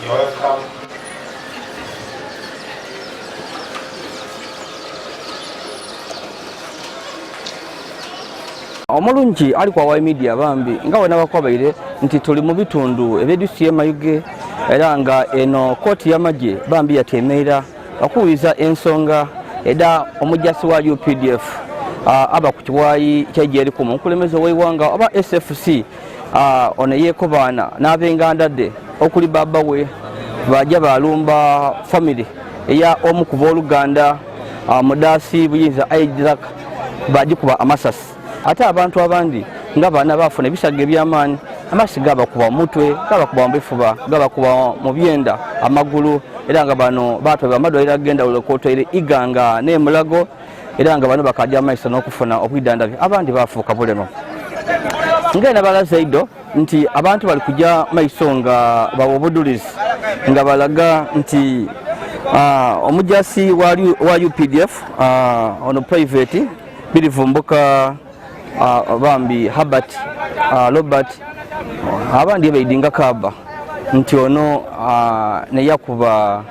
You're welcome. Omulungi ali kwa wa media bambi nga wena bakwabaire nti tuli mu bitundu ebyedisiye mayuge era nga eno kooti y'amagye bambi yatemeera okuwuliza ensonga eda omujasi wa UPDF aba ku kiwayi ky'ejjeri ku mukulembeze w'eggwanga oba SFC ono yeekobaana n'ab'engandadde okuli baba we bajja balumba family eya omu ku booluganda Mudasi Buyinza Isaac bagikuba amasasi ate abantu abandi nga baana bafuna ebisago eby'amaanyi amasi gabakuba mu mutwe gabakuba mu bifuba gabakuba mu byenda amagulu era nga bano batwalibwa amadwaliro ag'endawulo kwotaire Iganga n'Emulago era nga bano bakajja amaiso n'okufuna obwidandabyo abandi bafuuka bulema ngenda balazaido nti abantu bali kujja maiso nga bawa obudulizi nga balaga nti omujasi wa UPDF ono private birivumbuka bambi Herbert Robert abandi baidinga kaba nti ono neyakuba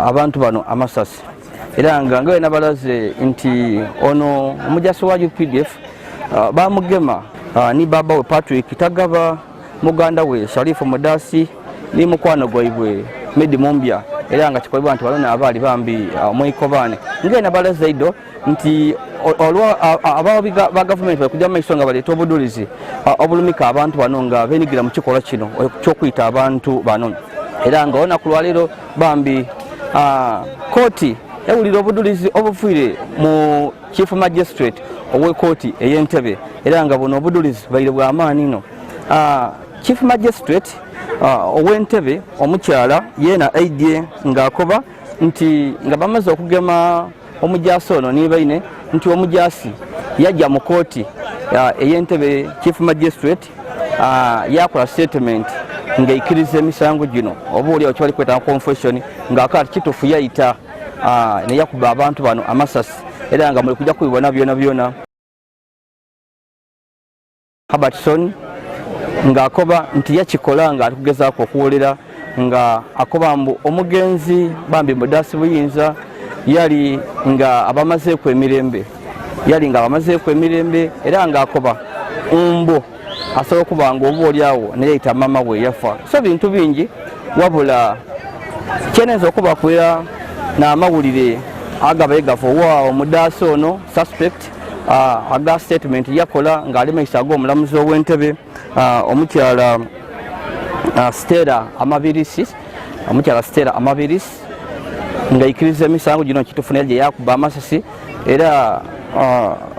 abantu bano amasasi era nga ngawe nabalaze nti ono omujasi wa UPDF bamugema ni baba we Patrick Tagaba muganda we Sharifu Mudasi ni mukwano gwaibwe Medi Mumbya era nga kikolebwa nti balona abaali bambi mwikobane ngawe nabalaze ido nti abawabiga ba gavumenti bakujja maiso nga baleeta obudulizi obulumika abantu bano nga benigira mu kikolwa kino ky'okuyita abantu bano era nga olunaku lwaleero bambi kooti ewulira obudulizi obufiire mu chief magistrate ow'ekooti ey'Entebbe era nga buno obudulizi baire bw'amaanyi no chief magistrate ow'Entebbe omukyala yeena aidye ng'akoba nti nga bamaze okugema omujasi ono nibaine nti omujasi yajja mu kooti ey'Entebbe chief magistrate yakola statement ng'eikiriza emisango gino oba oliawo kyebali kweta confession ng'akati kituufu yayita neyakuba abantu bano amasasi era nga muli kujja kubibona byona byona Robertson ng'akoba nti yakikola nga ali kugezaako okuwolera nga akoba mbu omugenzi bambi Mudasi Buyinza yali nga abamazeeku emirembe era nga akoba mbo asobola okuba nga oba oliawo neyayita mama we yafa so bintu bingi wabula kyeneza okuba kwera n'amawulire agabaye gava owaawo Mudasi ono suspect aga statement yakola ng'ali maiso ag'omulamuzi ow'Entebbe omukyala Stella Amabirisi ng'aikiriza emisango gino kituufu naye gye yakuba amasasi era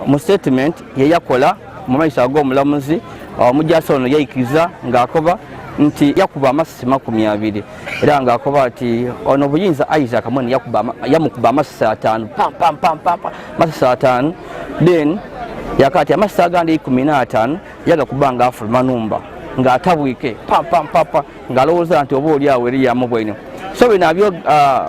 mu statement yeyakola mu maiso ag'omulamuzi omujasi ono yaikiriza ng'akoba nti yakuba amasasi 20 era ng'akoba ati ono Buyinza Isaac mwene yamukuba amasasi 5 amasasi 5 then yakati amasasi agandi 15 yagakuba ng'afuluma numba ng'atabwike ng'alowooza nti oba oliawo eri yamubwene so bino abyo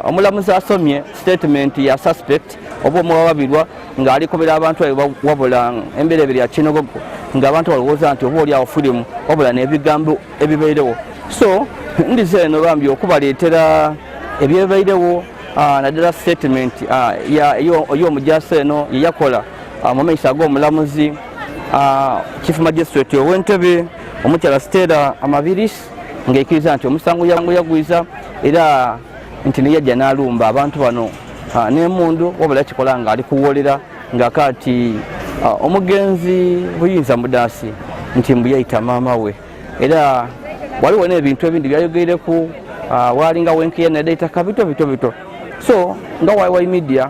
omulamuzi asomye statement ya suspect oba omulabirwa ng'alikobera abantu wabula embeera ebiri ya kinogogo ng'abantu balowooza nti oba oliawo firimu wabula n'ebigambo ebibairewo so ndize eno bambi okubaleetera ebyebairewo naddala statement y'omujasi eno yeyakola mu maiso ag'omulamuzi chief magistrate ow'Entebbe omukyala Stella Amabirisi ng'eikiriza nti omusango yagwiza era nti neyajja n'alumba abantu bano n'emundu wabula kikola ng'ali kuwolera ng'akati omugenzi Buyinza Mudasi nti mbu yayita maama we era waliwo n'ebintu ebindi byayogereku walinga wenkeya nedayitaka bito so nga wayiwayi media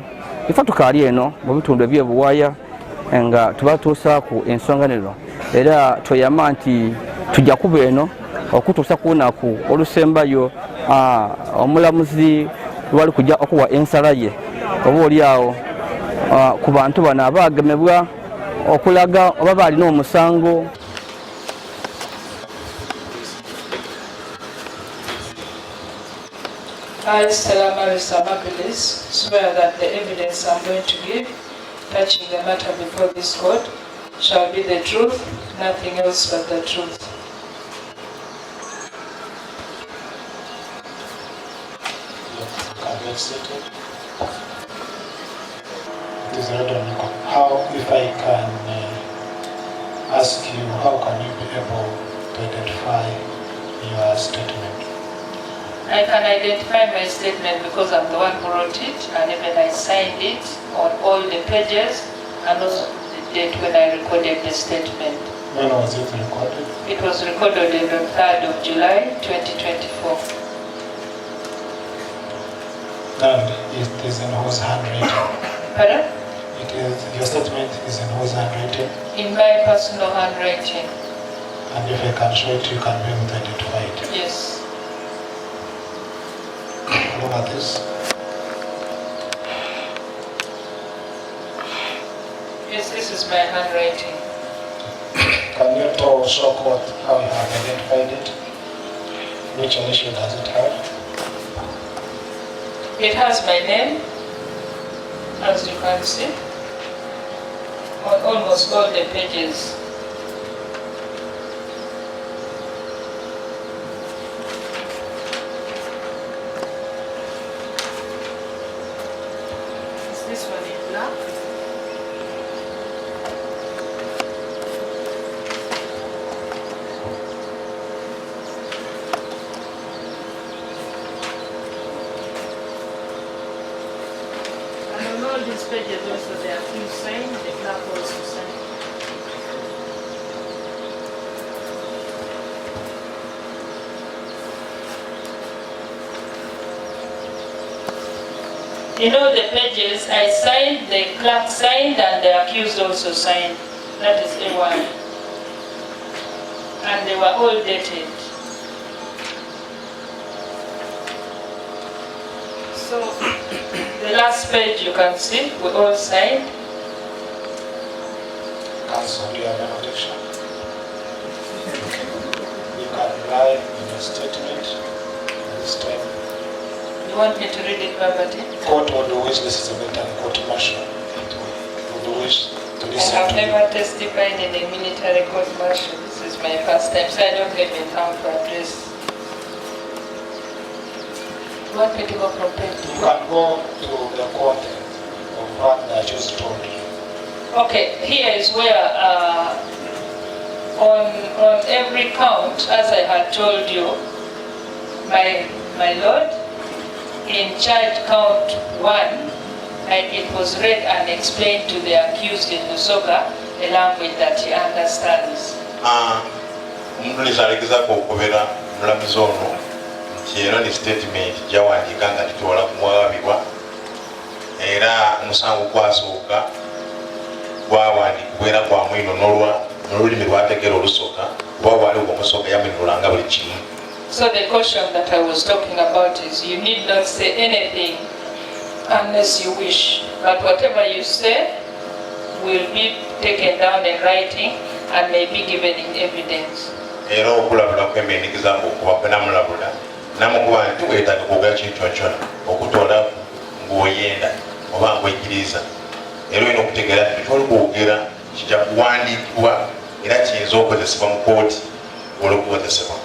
ifa tukaali eno mu bitundu ebyebuwaaya nga tubatuusa ku ensonga neno era tweyama nti tujja kuba eno okutuusa ku lunaku olusembayo omulamuzi lwali kujja okuwa ensala ye oba oliawo ku bantu bano abagemebwa okulaga oba balina omusango. I, Stella Amabirisi, swear that the evidence I'm going to give touching the matter before this court shall be the truth, nothing else but the truth. get seated. It is read on record. How, if I can ask you, how can you be able to identify your statement? I can identify my statement because I'm the one who wrote it, and even I signed it on all the pages, and also the date when I recorded the statement. When was it recorded? It was recorded on the 3rd of July 2024. And it is in whose handwriting? Pardon? Your statement is in whose handwriting? In my personal handwriting. And if I can show it, you can be able to identify it? Yes. Look at this. Yes, this is my handwriting. Can you show how you have identified it? Which initial does it have? It has my name, as you can see, on almost all the pages. Is this one in black? And on all these pages also there are few signs, the black also sign. In all the pages, I signed, the clerk signed, and the accused also signed. That is A1. And they were all dated. So, the last page you can see, we all signed. Counsel, do you have an objection? You can rely on your statement at this time. You want me to read it verbatim? Court would wish, this is a military court martial. It would wish to I listen have to never testified in a military court martial. This is my first time, so I don't even have to address. You want me to go from page to You can go to the content of what I just told you. Okay, here is where on every count, as I had told you, my lord, in charge count 1, and it was read and explained to the accused in Lusoga, a language that he understands. Omuntu alegezako okubera omulamuzi ono nti eno ni statement gyawandiika nga titwala kumwabibwa era omusango gwasooka gwawandikibwa era gwamwino n'olulimi lwategeera olusoka kuba waliwo omusoka yamwinulanga buli kimu. So the caution that I was talking about is you need not say anything unless you wish, but whatever you say will be taken down in writing and may be given in evidence. Era okulabula kw'embeenikiza okuba kwe namulabula namukuba nti tukwetaaga kwogera kintu kyona okutoola ng'oyenda oba ng'oyigiriza era olina okutegeera nti kyoli kwogera kijja kuwandiikibwa era kiyinza okukozesebwa mu kooti olw'okukozesebwa.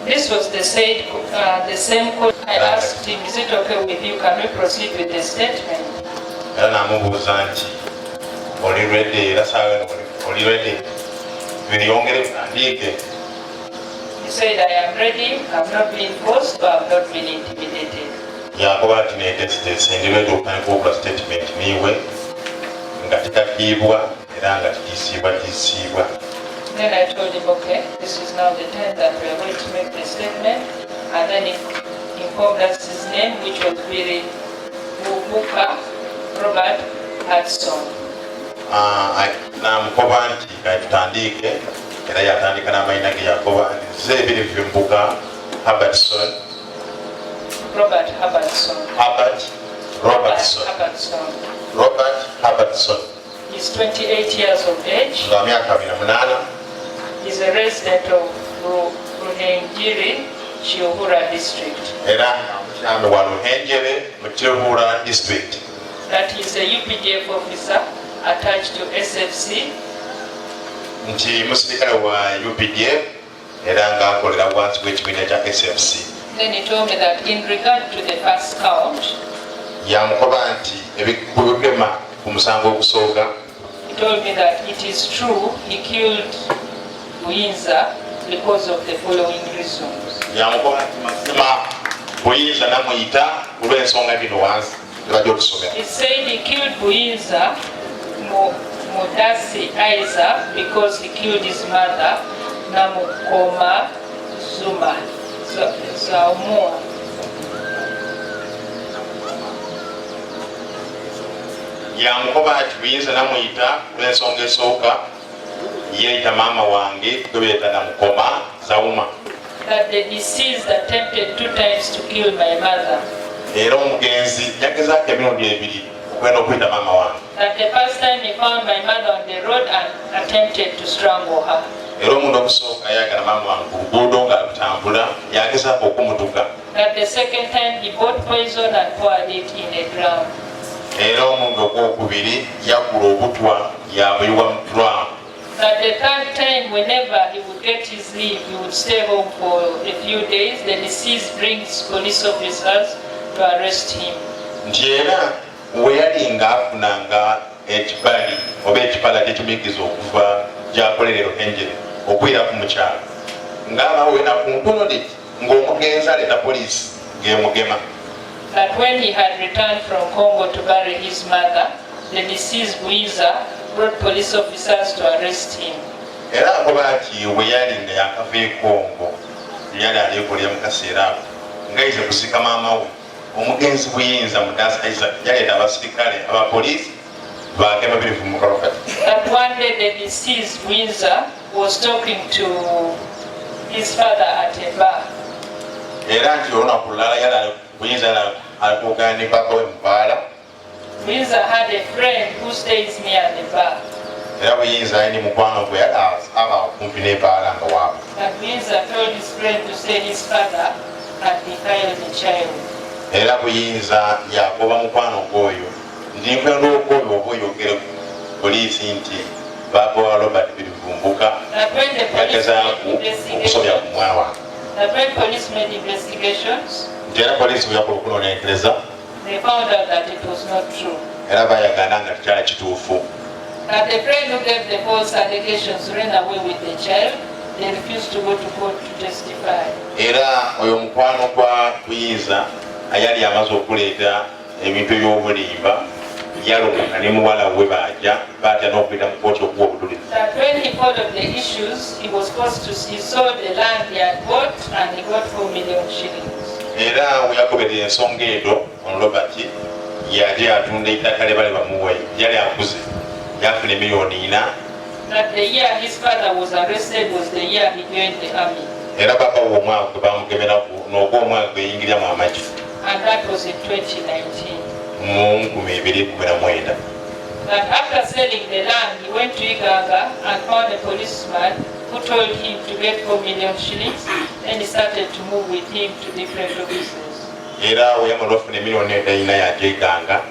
This was the same quote. I asked him, is it okay with you? Can we proceed with the statement? Era namubuuza nti oli ready era saawe oli ready byongere biwandiike. He said, I am ready, I've not been forced, but I've not been intimidated. Yakuba ati neetesitese ndi ready okutandika okola statement niiwe nga tikakiibwa era nga tikisiibwa. Then I told him, okay, this is now the time that we are going to make the statement, and then he informed us his name, which was really Mukuwolera Robert Hudson. Namukoba nti tutandike era yatandika n'amayina ge yakoba nti ebiri Mukuwolera Robertson. Robert Robertson. Robert Robertson. He's 28 years of age. Nga myaka 28. He's a resident of Ruhengeri, Chiyohura district. Era mukyambe wa Ruhengeri mu Chiyohura district. That he's a UPDF officer attached to SFC. Nti musirikale wa UPDF era nga akolera wansi w'ekibiina kya SFC. Then he told me that in regard to the first count, yamukoba nti ebikugema ku musango ogusooka. He told me that it is true he killed Buyinza because of the following reasons. Yamukoba nti mazima Buyinza namuyita olw'ensonga bino wansi ebajja okusomera. He said he killed Buyinza Mudasi Isaac because he killed his mother Namukoma Zuma Zaumua. Yamukoba ati Buyinza namuyita olw'ensonga esooka yeeyita maama wange gwe beeta Namukoma Zauma. That the deceased attempted 2 times to kill my mother. Era omugenzi yagezaako emirundi ebiri okwenda okuyita maama wange. That the first time he found my mother on the road and attempted to strangle her. Era omuntu okusooka yayagala maama wange ku luguudo ng'atambula yagezaako okumutuka. That the second time he bought poison and poured it in a drum. Era omuntu ogwokubiri yakula obutwa yabuyiwa mu drum. That the third time, whenever he would get his leave, he would stay home for a few days. The deceased brings police officers to arrest him. Nti era we yali ng'afunanga ekibali oba ekipala ky'ekimiggizo okuva gy'akolerero enjere okwira ku mukyalo ng'abawo enaku ntono leti ng'omugenzi aleeta poliisi ng'emugema. That when he had returned from Congo to bury his mother, the deceased Buyinza brought police officers to arrest him. Era akoba ati we yali nga yakava e Congo yali aleekolera mu kaseera ako ng'ayise kusika maama we omugenzi Buyinza Mudasa Isaac yaleeta abasirikale abapoliisi bagema birivu mu kalokati. That one day the deceased Buyinza was talking to his father at a bar. Era nti olunaku lulala yali Buyinza yali alikuogana ne papa we mu bbaala. Buyinza had a friend who stays near the bar. Era Buyinza yali mukwano gwe yali aba okumpi n'ebbaala nga waabwe. That Buyinza told his friend to say his father had defiled the child. Era Buyinza yagoba mukwano gwoyo nti nkwenda okwoyo oba oyogere ku poliisi nti baaba wa Robert Birivumbuka yagezaako okusobya ku mwana wange. That when police made investigations, nti era poliisi bwe yakola okunoonyereza they found out that it was not true. era baayagana nga tekyali kituufu. That the friend who gave the false allegations ran away with the child. They refused to go to court to testify. Era oyo mukwano gwa Buyinza ayali amaze okuleeta ebintu ebyobulimba yalomuka ne muwala we baajja baatya n'okuyita mu kooti okuwa obujulizi. That when he followed the issues, he was forced to he sold the land he had bought and he got 4 million shillings. Era we yagoberera ensonga edo on Robert yali atunda ettaka lye bali bamuwe yali akuze yafuna $4 million. That the year his father was arrested was the year he joined the army. Era papa wo omwaka gwe bamugemeraku n'ogw'omwaka gwe yingirira mu amagi. And that was in 2019. Mu 2019. That after selling the land, he went to Iganga and found a policeman who told him to get 4 million shillings. Then he started to move with him to different offices. Era we yamala ofuna $1.9 yajja Iganga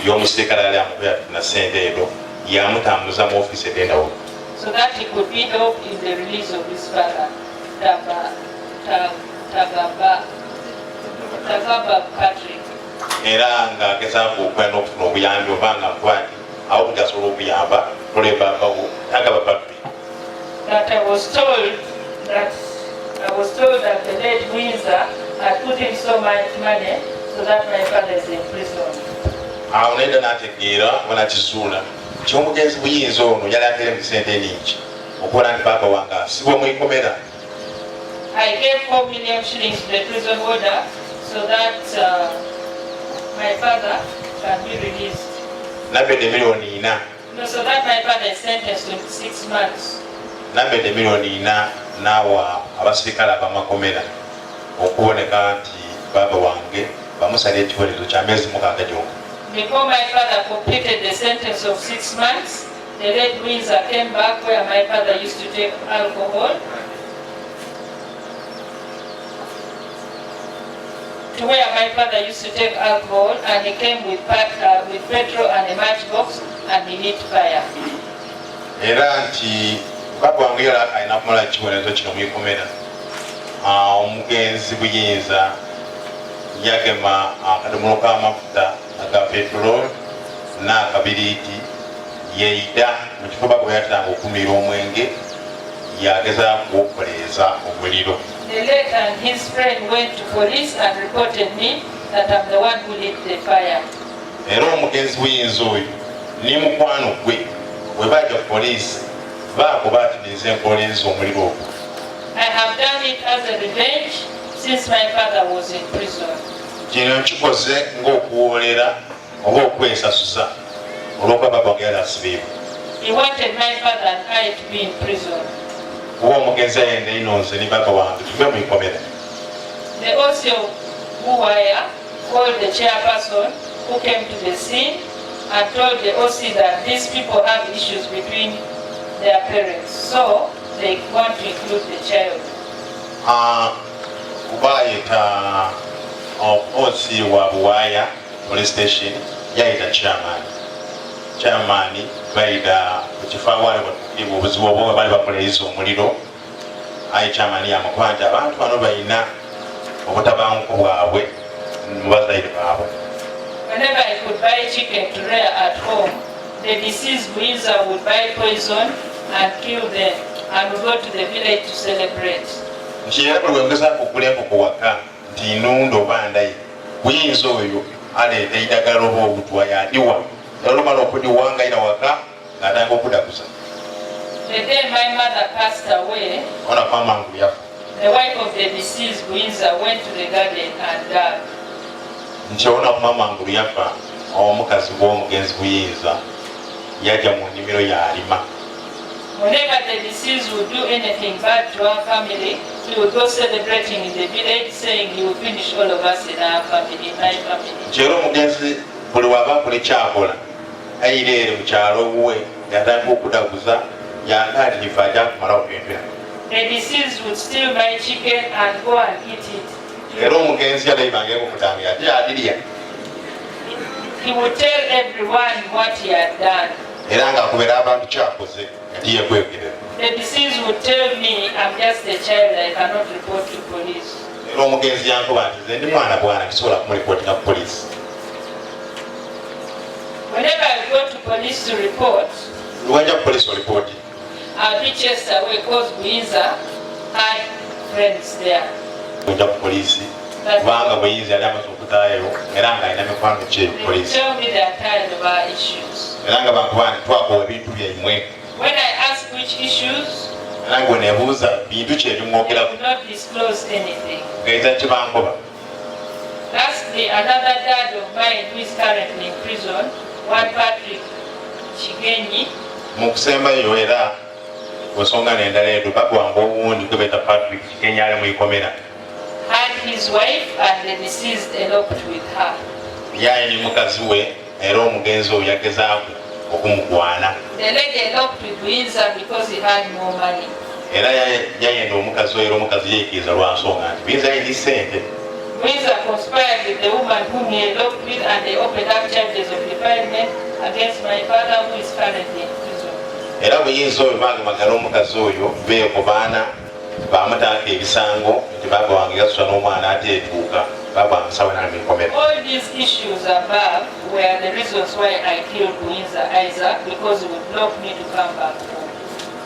y'omusirikale yali amukubira na ssente edo yamutambuza mu ofiisi ed'endawulo. So that he could be helped in the release of his father, Tagaba Patrick. Era ng'agezaako okwenda okufuna obuyambi oba nga nkwati awo kutasobola okuyamba tolebabawo Tagaba Patrick. That I was told that the late Buyinza had put in so much money so that my father is in prison. Awo nedda n'ategeera banakizuula nti omugenzi Buyinza ono yali ateeremu ssente nnyingi okukola nti papa wange asibwe mu ikomera. I gave 4 million shillings to the prison warder so that my father can be released. Nabedde $4 No, so that my father is sentenced to 6 months. Nabedde $4 n'awa abasirikale ab'amakomera okuboneka nti baba wange bamusala ekibonerezo kya myezi 6 gyokka. Before my father completed the sentence of 6 months, the late Buyinza came back where my father used to take alcohol. To where my father used to take alcohol, and he came with petrol and a matchbox, and he lit fire. Era nti papa wange yali alina kumala ekibonerezo kino mu ikomera. Omugenzi Buyinza yagema akadomola k'amafuta ga petrol n'akabiriiti yeeyita mu kifuba gwe yatanga okumira omwenge yagezaako okukoleeza omuliro. The late and his friend went to police and reported me that I'm the one who lit the fire. Era omugenzi w'eyinza oyo ne mukwano gwe bwe bajja ku poliisi baako baatiniza enkoleeza omuliro ogwo. I have done it as a revenge since my father was in prison. Kino nkikoze ng'okuwoolera oba okwesasuza olw'okuba baba wange yali asibiibwa. He wanted my father and I to be in prison. Kuba omugenzi ayenda ino nze ne baba wange tuve mu ikomera. The OCO Muwaya called the chairperson who came to the scene and told the OC that these people have issues between their parents, so they want to include the child. Kubayita OC wa Buwaya police station yayita chairman bayita kukifaa wale obuzibu obwo bali bakoleeza omuliro. Ayi chairman yamukuba nti abantu bano balina obutabanguko bwabwe mu bazaire baabwe. Whenever I could buy chicken to rear at home, the deceased Buiza would buy poison and kill them and would go to the village to celebrate. Nkiera buli wengezaako okugula enkoko waka nti nunda oba ndayi Buiza oyo aleeta eddagala oba obutwa yadiwa olumala okudiwangayira waka ng'atanga okudaguza. The day my mother passed away, ona kwamangu yafa. the wife of the deceased Buiza went to the garden and dug. Nti ona kumamangulu yafa omukazi w'omugenzi Buiza yajja mu nnimiro yalima. Whenever the deceased would do anything bad to our family, he would go celebrating in the village, saying he would finish all of us in our family, in my family. Nti era omugenzi buli waba akola ekyakola ayira ere mu kyalo wuwe yatandika okudaguza yangaatirifa ajja kumalawo pempera. The deceased would steal my chicken and go and eat it. Era omugenzi yalayibanga ekukutanga ate adirya. He would tell everyone what he had done. Era ng'akubera abantu kyakoze ati yekwegerera. The deceased would tell me, I'm just a child, I cannot report to police. Era omugenzi yankuba nti nze ndi mwana bwana kisobola kumulipootinga ku poliisi. Whenever I go to police to report, Lwajja ku poliisi olipooti. I'll be chased away because Buiza had friends there. Ojja ku poliisi kubanga Buiza yali amaze okutaayo era ng'alina mikwano ki ku They would poliisi. tell me they are tired of our issues. Era nga bankuba nti twakola ebintu byammwe. When I ask which issues, Era ngwe neebuuza bintu ki they ebimwogerako would not disclose anything. ng'eza kye bankuba. Lastly, another dad of mine who is currently in prison, one Patrick Chigenyi, Mu kusembayo era ku nsonga n'endala edo baba wange owundi gwe beeta Patrick Kenya ali mu ikomera. had his wife and the deceased eloped with her. Yaye ne mukazi we era omugenzi oyo yagezaako okumugwana. The lady eloped with Buiza because he had more money. Era yayenda omukazi oyo era omukazi yeekiriza lwa nsonga nti Buiza yali ssente. Buiza conspired with the woman whom he eloped with and they opened up charges of defilement against my father who is currently in prison. Era Buiza oyo bagemagala omukazi oyo beeko baana bamutaaka ebisango nti baba wange yasula n'omwana ateetuuka baba amusawe nali mu ikomera. All these issues above were the reasons why I killed Buiza Isaac, because he would block me to come back home.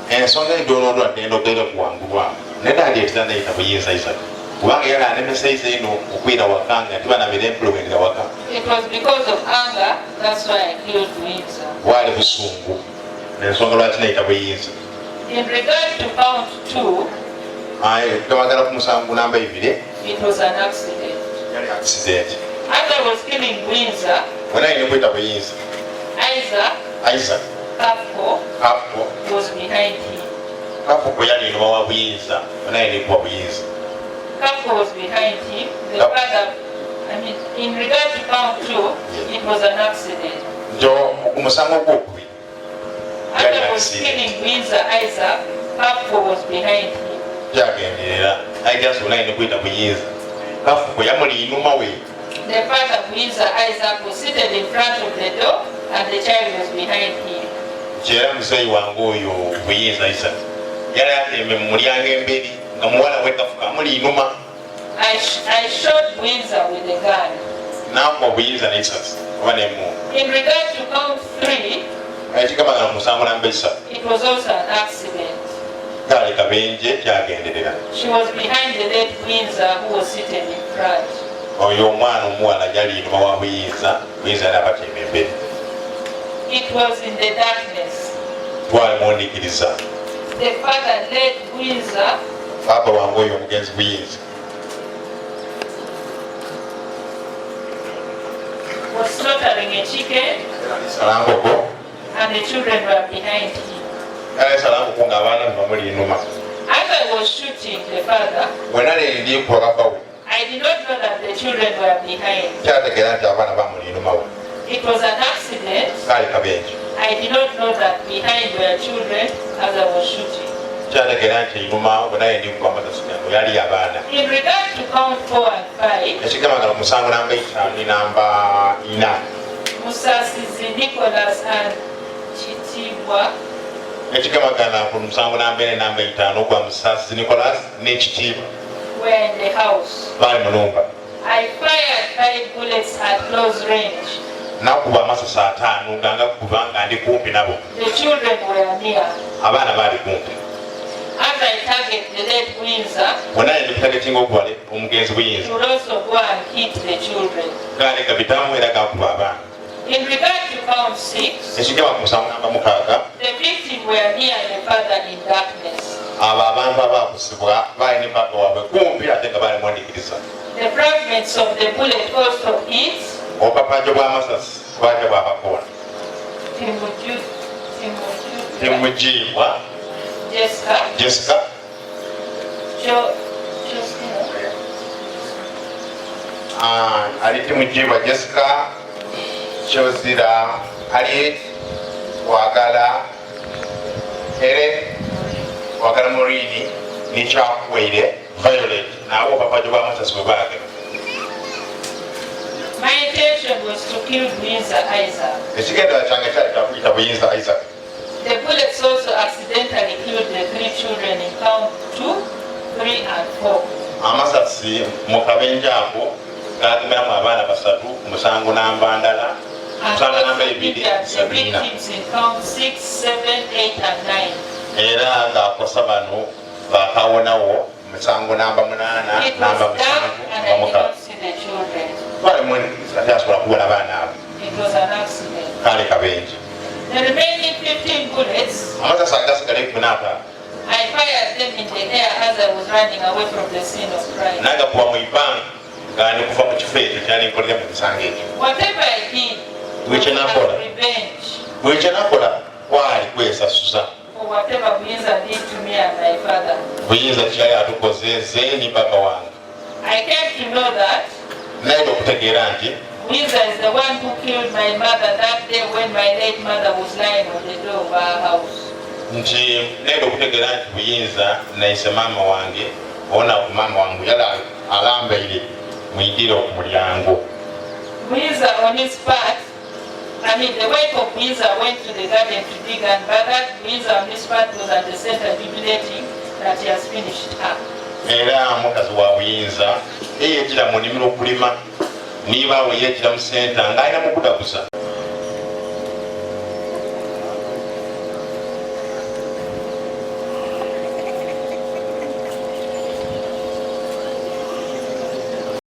Ensonga edoonoolwa n'endogera okuwangulwa nedandiyetera nayita Buiza Isaac kubanga yali anemesaiza eno okwira waka nga tibanamira employment waka. It was because of anger, that's why I killed Buiza. Bwali busungu n'ensonga lwaki nayita Buiza. In regard to count 2, Twagala ku musango namba 2 it was an accident. yali accident. As I was killing Buiza, Bwena ayina kwita Buiza Isaac Kafko Kafuko was behind him. Kafuko yali ino wa Buiza bwena ayina kuba Buiza. Kafko was behind him. The father, in regard to count 2, it was an accident. Njo ku musango gwokubiri As I was killing Buiza Isaac, Kafko was behind him. kyagenderera ayita sona ayina kwita Buiza Kafuko yamuli inuma we. The father, Buiza Isaac, was seated in front of the door and the child was behind him. Kyera musayi wange oyo Buiza Isaac yali atembe mu mulyango emberi nga muwala we Kafuko amuli inuma. I shot Buiza with a gun. N'akuba Buiza n'ekisasi. In regard to count 3, it was also an accident. She was behind the late Windsor who was seated in front. It was in the darkness. The father led Windsor was slaughtering a chicken and the children were behind him. As I was shooting the father, I did not know that the children were behind. It was an accident. I did not know that behind were children as I was shooting. In regard to count 4 and 5, Musasi, Nicholas and Chitibwa were in the house. I fired 5 bullets at close range. The children were near. As I target the late Windsor, he would also go and hit the children. In regard to count 6, the victim were near the father in darkness. The fragments of the bullet also hit Jessica. Jessica, Yolisigira, Harriet, Wagala, Helen, Wagala Morini, Nicha Wade, Violet. Now, Papa Jobamas were back. My intention was to kill Windsor Isaac. The bullets also accidentally killed the 3 children in count 2, 3, and 4. Amasasi, Mokabenjako, Gatimam Abana Basatu, Musango Nambandala, Musango the victims in count 6, 7, 8, and 9. Era Kosabano, Bakawanao, Musango Nambanana, Namba and I did not see the children. It was an accident. The remaining 15 bullets, I fired them in the air as I was running away from the scene of crime. Whatever I did was revenge for whatever Windsor did to me and my father. I came to know that Windsor is the one who killed my mother that day when my late mother was lying on the door of our house. Windsor on his part, the wife of Windsor went to the garden to dig, and by that Windsor on his part was at the center jubilating that he has finished her. Niba we yekira mu center ngaina mukudagusa